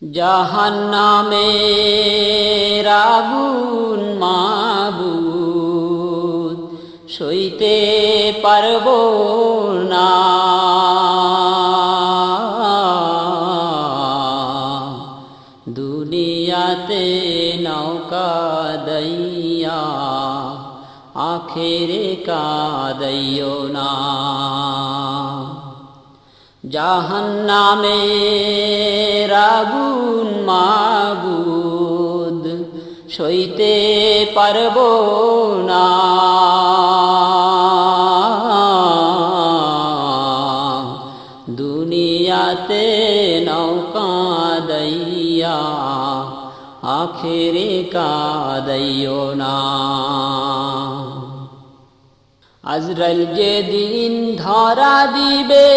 জাহান্নামের আগুন মাবুদ সইতে পারবো না, দুনিয়াতে নৌকা দইয়া আখেরে কাঁদাইও না। জাহান্নামের আগুন মাবুদ সইতে পারবো না, দুনিয়াতে নৌকা দইয়া আখেরে কাঁদাইও না। আজরাইল যেদিন ধরা দিবে